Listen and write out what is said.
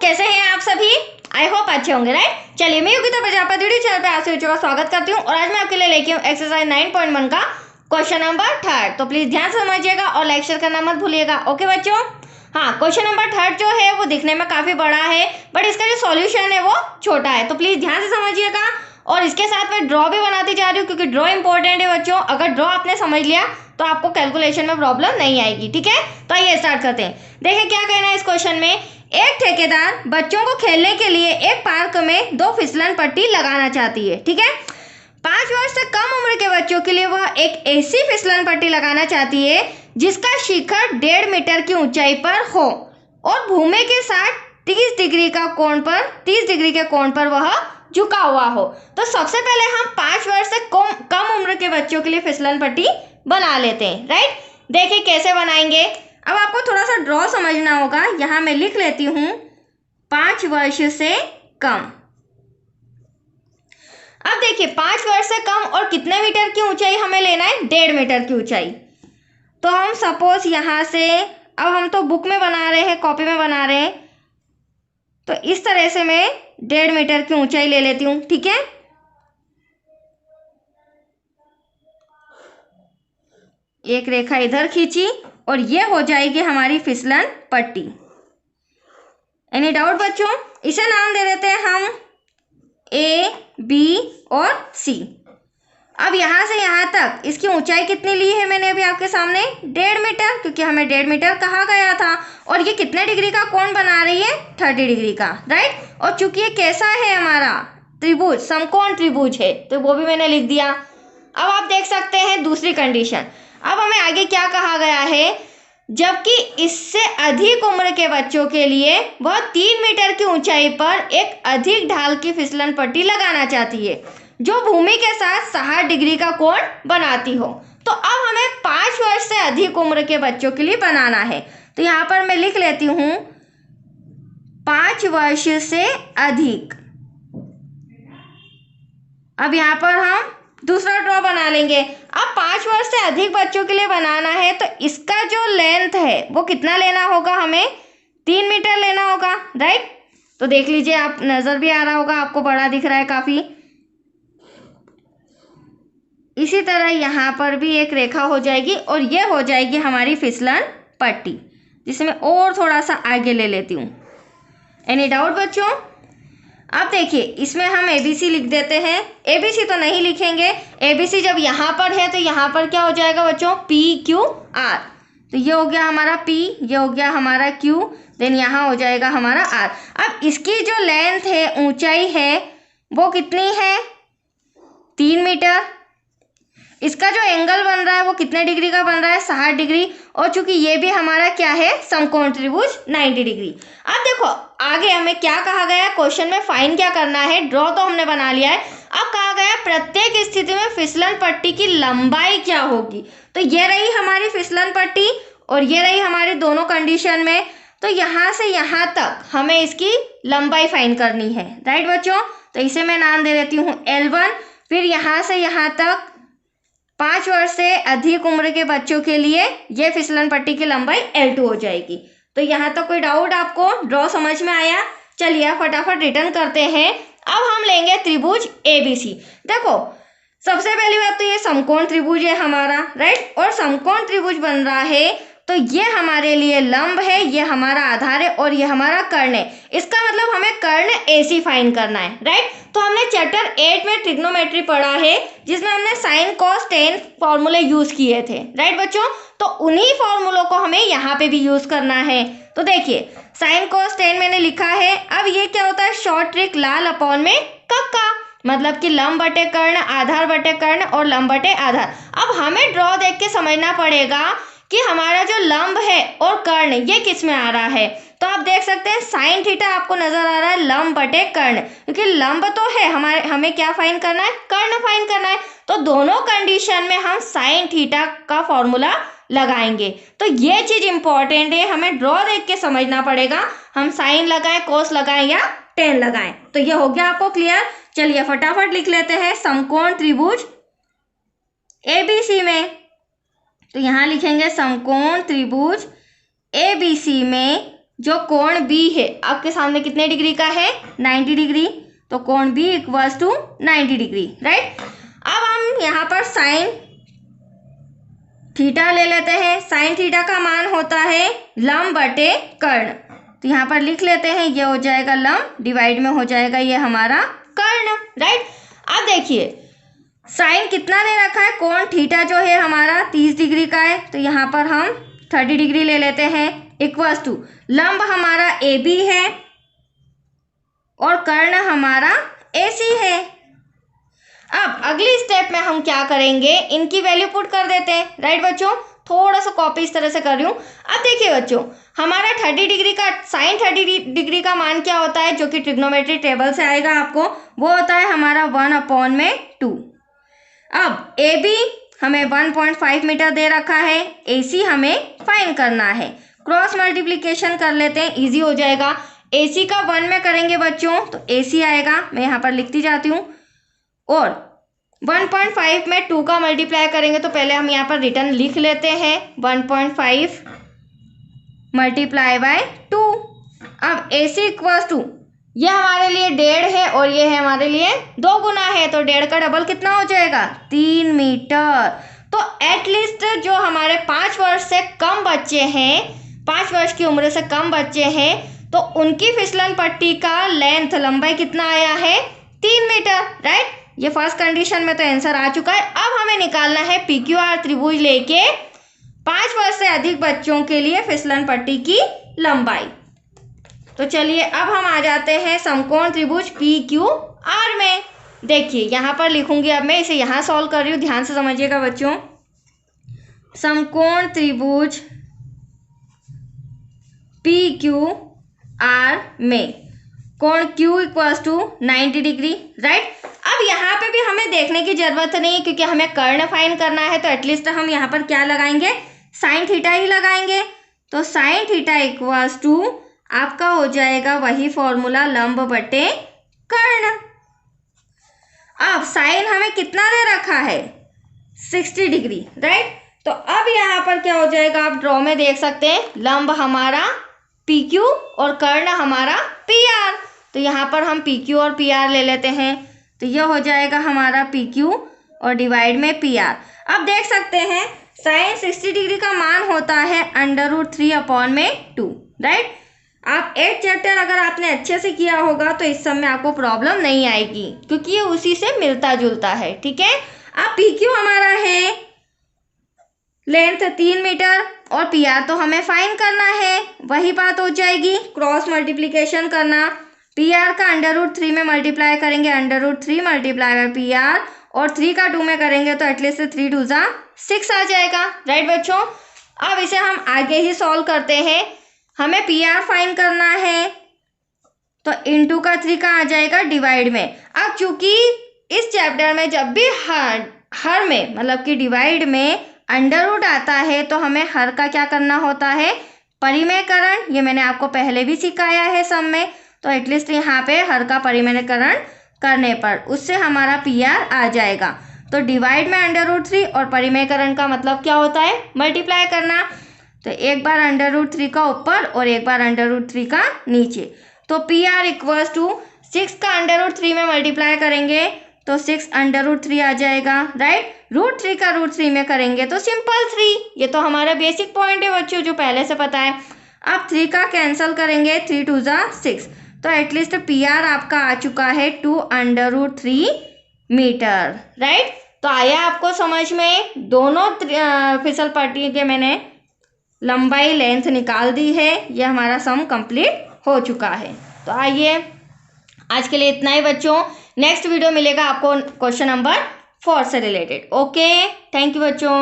कैसे हैं आप सभी? आई होप अच्छे होंगे, राइट। चलिए, मैं योगिता प्रजापति वीडियो चैनल पे आप सभी का स्वागत करती हूँ और आज मैं आपके लिए लेके हूँ एक्सरसाइज 9.1 का क्वेश्चन नंबर 3। तो प्लीज ध्यान से समझिएगा और लाइक शेयर करना मत भूलिएगा। ओके बच्चों, हाँ, क्वेश्चन नंबर 3 जो है वो दिखने में काफी बड़ा है, बट इसका जो सॉल्यूशन है वो छोटा है। तो प्लीज ध्यान से समझिएगा और इसके साथ मैं ड्रॉ भी बनाती जा रही हूँ क्योंकि ड्रॉ इंपॉर्टेंट है बच्चों। अगर ड्रॉ आपने समझ लिया तो आपको कैलकुलेशन में प्रॉब्लम नहीं आएगी। ठीक है, तो आइए स्टार्ट करते हैं। देखिए क्या कहना है इस क्वेश्चन में। एक ठेकेदार बच्चों को खेलने के लिए एक पार्क में 2 फिसलन पट्टी लगाना चाहती है। ठीक है, 5 वर्ष से कम उम्र के बच्चों के लिए वह एक ऐसी फिसलन पट्टी लगाना चाहती है जिसका शिखर 1.5 मीटर की ऊंचाई पर हो और भूमि के साथ 30 डिग्री के कोण पर वह झुका हुआ हो। तो सबसे पहले हम 5 वर्ष से कम उम्र के बच्चों के लिए फिसलन पट्टी बना लेते हैं, राइट। देखिए कैसे बनाएंगे। अब आपको थोड़ा सा ड्रॉ समझना होगा। यहां मैं लिख लेती हूं 5 वर्ष से कम। अब देखिए 5 वर्ष से कम और कितने मीटर की ऊंचाई हमें लेना है? 1.5 मीटर की ऊंचाई। तो हम सपोज यहां से, अब हम तो बुक में बना रहे हैं, कॉपी में बना रहे हैं, तो इस तरह से मैं 1.5 मीटर की ऊंचाई ले लेती हूं। ठीक है, एक रेखा इधर खींची और ये हो जाएगी हमारी फिसलन पट्टी। एनी डाउट बच्चों? इसे नाम दे देते हैं हम ए, बी और सी। अब यहां से यहां तक इसकी ऊंचाई कितनी ली है मैंने अभी आपके सामने? 1.5 मीटर, क्योंकि हमें 1.5 मीटर कहा गया था। और ये कितने डिग्री का कोण बना रही है? 30 डिग्री का, राइट। और चूंकि ये कैसा है हमारा त्रिभुज, समकोण त्रिभुज है, तो वो भी मैंने लिख दिया। अब आप देख सकते हैं दूसरी कंडीशन। अब हमें आगे क्या कहा गया है? जबकि इससे अधिक उम्र के बच्चों के लिए वह 3 मीटर की ऊंचाई पर एक अधिक ढाल की फिसलन पट्टी लगाना चाहती है जो भूमि के साथ 60 डिग्री का कोण बनाती हो। तो अब हमें 5 वर्ष से अधिक उम्र के बच्चों के लिए बनाना है। तो यहाँ पर मैं लिख लेती हूँ 5 वर्ष से अधिक। अब यहाँ पर हम दूसरा ड्रॉ बना लेंगे। अब 5 वर्ष से अधिक बच्चों के लिए बनाना है तो इसका जो लेंथ है वो कितना लेना होगा? हमें 3 मीटर लेना होगा, राइट। तो देख लीजिए, आप नजर भी आ रहा होगा, आपको बड़ा दिख रहा है काफी। इसी तरह यहाँ पर भी एक रेखा हो जाएगी और ये हो जाएगी हमारी फिसलन पट्टी, जिसे मैं और थोड़ा सा आगे ले लेती हूँ। एनी डाउट बच्चों? अब देखिए इसमें हम एबीसी लिख देते हैं। एबीसी तो नहीं लिखेंगे, एबीसी जब यहाँ पर है तो यहाँ पर क्या हो जाएगा बच्चों? P Q R. तो ये हो गया हमारा पी, ये हो गया हमारा क्यू, देन यहाँ हो जाएगा हमारा आर। अब इसकी जो लेंथ है, ऊंचाई है, वो कितनी है? 3 मीटर। इसका जो एंगल बन रहा है वो कितने डिग्री का बन रहा है? 60 डिग्री। और चूंकि ये भी हमारा क्या है? समकोण त्रिभुज 90 डिग्री। अब देखो आगे हमें क्या कहा गया क्वेश्चन में, फाइन क्या करना है। ड्रॉ तो हमने बना लिया है। अब कहा गया प्रत्येक स्थिति में फिसलन पट्टी की लंबाई क्या होगी। तो ये रही हमारी फिसलन पट्टी और ये रही हमारी दोनों कंडीशन में। तो यहाँ से यहाँ तक हमें इसकी लंबाई फाइन करनी है, राइट बच्चों। तो इसे मैं नाम दे देती हूँ L1। फिर यहाँ से यहाँ तक 5 वर्ष से अधिक उम्र के बच्चों के लिए ये फिसलन पट्टी की लंबाई L2 हो जाएगी। तो यहाँ तक कोई डाउट आपको? ड्रॉ समझ में आया? चलिए फटाफट रिटर्न करते हैं। अब हम लेंगे त्रिभुज ABC। देखो सबसे पहली बात तो ये समकोण त्रिभुज है हमारा, राइट। और समकोण त्रिभुज बन रहा है तो ये हमारे लिए लंब है, ये हमारा आधार है और ये हमारा कर्ण है। इसका मतलब हमें कर्ण AC फाइंड करना है, राइट। तो हमने चैप्टर 8 में ट्रिग्नोमेट्री पढ़ा है जिसमें हमने साइन कॉस टेन फॉर्मूले यूज किए थे, राइट बच्चों। तो उन्हीं फॉर्मूलों को हमें यहाँ पे भी यूज करना है। तो देखिए साइन कॉस टेन मैंने लिखा है। अब ये क्या होता है? शॉर्ट ट्रिक लाल अपॉन में कक्का, मतलब कि लंब बटे कर्ण, आधार बटे कर्ण और लंब बटे आधार। अब हमें ड्रॉ देख के समझना पड़ेगा कि हमारा जो लंब है और कर्ण ये किस में आ रहा है। तो आप देख सकते हैं साइन थीटा आपको नजर आ रहा है लंब बटे कर्ण, क्योंकि लंब तो है हमें क्या फाइन करना है? कर्ण फाइन करना है। तो दोनों कंडीशन में हम साइन थीटा का फॉर्मूला लगाएंगे। तो ये चीज इंपॉर्टेंट है, हमें ड्रॉ देख के समझना पड़ेगा हम साइन लगाएं, कोस लगाएं या टेन लगाएं। तो ये हो गया आपको क्लियर। चलिए फटाफट लिख लेते हैं समकोण त्रिभुज ABC में। तो यहाँ लिखेंगे समकोण त्रिभुज ABC में जो कोण बी है आपके सामने कितने डिग्री का है, 90 डिग्री, तो कोण B equals to 90 degree, right. अब हम यहाँ पर साइन थीटा ले लेते हैं। साइन थीटा का मान होता है लंब बटे कर्ण, तो यहाँ पर लिख लेते हैं, ये हो जाएगा लंब, डिवाइड में हो जाएगा ये हमारा कर्ण, राइट। अब देखिए साइन कितना दे रखा है, कोण थीटा जो है हमारा 30 डिग्री का है, तो यहाँ पर हम 30 डिग्री ले लेते हैं, इक्वल्स टू लंब हमारा ए बी है और कर्ण हमारा ए सी है। अब अगली स्टेप में हम क्या करेंगे, इनकी वैल्यू पुट कर देते हैं, राइट बच्चों। थोड़ा सा कॉपी इस तरह से कर रही हूँ। अब देखिए बच्चों, हमारा 30 डिग्री का साइन 30 डिग्री का मान क्या होता है, जो कि ट्रिग्नोमेट्री टेबल से आएगा आपको, वो होता है हमारा 1/2। अब ए बी हमें 1.5 मीटर दे रखा है, ए सी हमें फाइंड करना है। क्रॉस मल्टीप्लीकेशन कर लेते हैं, इजी हो जाएगा। ए सी का 1 में करेंगे बच्चों तो ए सी आएगा, मैं यहाँ पर लिखती जाती हूँ, और 1.5 में 2 का मल्टीप्लाई करेंगे तो पहले हम यहाँ पर रिटर्न लिख लेते हैं, 1.5 मल्टीप्लाई बाय 2। अब ए सी इक्वल्स टू, ये हमारे लिए 1.5 है और ये है हमारे लिए 2 गुना है, तो 1.5 का डबल कितना हो जाएगा, 3 मीटर। तो एटलीस्ट जो हमारे 5 वर्ष से कम बच्चे हैं, 5 वर्ष की उम्र से कम बच्चे हैं, तो उनकी फिसलन पट्टी का लेंथ, लंबाई कितना आया है, 3 मीटर, राइट। ये फर्स्ट कंडीशन में तो आंसर आ चुका है। अब हमें निकालना है पी क्यू आर त्रिभुज लेके 5 वर्ष से अधिक बच्चों के लिए फिसलन पट्टी की लंबाई। तो चलिए अब हम आ जाते हैं समकोण त्रिभुज पी क्यू आर में। देखिए यहाँ पर लिखूंगी, अब मैं इसे यहाँ सॉल्व कर रही हूँ, ध्यान से समझिएगा बच्चों। समकोण त्रिभुज पी क्यू आर में कोण Q equals to 90 degree, right. अब यहाँ पे भी हमें देखने की जरूरत नहीं है, क्योंकि हमें कर्ण फाइंड करना है, तो एटलीस्ट हम यहाँ पर क्या लगाएंगे, साइन थीटा ही लगाएंगे। तो साइन थीटा इक्वल्स टू आपका हो जाएगा वही फॉर्मूला, लंब बटे कर्ण। अब साइन हमें कितना दे रखा है, 60 डिग्री, राइट। तो अब यहाँ पर क्या हो जाएगा, आप ड्रॉ में देख सकते हैं, लंब हमारा पी क्यू और कर्ण हमारा पी आर। तो यहाँ पर हम पी क्यू और पी आर ले लेते हैं, तो यह हो जाएगा हमारा पी क्यू और डिवाइड में पी आर। अब देख सकते हैं साइन 60 डिग्री का मान होता है √3/2, राइट। आप 8 चैप्टर अगर आपने अच्छे से किया होगा तो इस सब में आपको प्रॉब्लम नहीं आएगी, क्योंकि ये उसी से मिलता जुलता है, ठीक है। अब पी क्यू हमारा है लेंथ 3 मीटर और पी आर तो हमें फाइंड करना है, वही बात हो जाएगी, क्रॉस मल्टीप्लीकेशन करना। पी आर का √3 में मल्टीप्लाई करेंगे, √3 मल्टीप्लाई बाय पी आर, और 3 का 2 में करेंगे तो एटलीस्ट 3 2 जा 6 आ जाएगा, राइट बच्चों। अब इसे हम आगे ही सॉल्व करते हैं। हमें पी आर फाइंड करना है, तो इंटू का 3 का आ जाएगा डिवाइड में। अब चूंकि इस चैप्टर में जब भी हर में मतलब कि डिवाइड में अंडर आता है, तो हमें हर का क्या करना होता है, परिमेयकरण। ये मैंने आपको पहले भी सिखाया है सब में, तो एटलीस्ट यहाँ पे हर का परिमेयकरण करने पर उससे हमारा पी आर आ जाएगा। तो डिवाइड में √3 और परिमेयकरण का मतलब क्या होता है, मल्टीप्लाई करना। तो एक बार √3 का ऊपर और एक बार √3 का नीचे, तो पी आर इक्वल्स टू 6 का √3 में मल्टीप्लाई करेंगे तो 6 √3 आ जाएगा, राइट। √3 का √3 में करेंगे तो सिंपल 3। ये तो हमारा बेसिक पॉइंट है बच्चों, जो पहले से पता है। अब 3 का कैंसिल करेंगे, 3 2 जा 6, तो एटलीस्ट पी आर आपका आ चुका है 2√3 मीटर, राइट। तो आया आपको समझ में, दोनों फिसल पट्टी के मैंने लंबाई लेंथ निकाल दी है। ये हमारा सम कंप्लीट हो चुका है। तो आइए आज के लिए इतना ही बच्चों, नेक्स्ट वीडियो मिलेगा आपको क्वेश्चन नंबर 4 से रिलेटेड। ओके, थैंक यू बच्चों।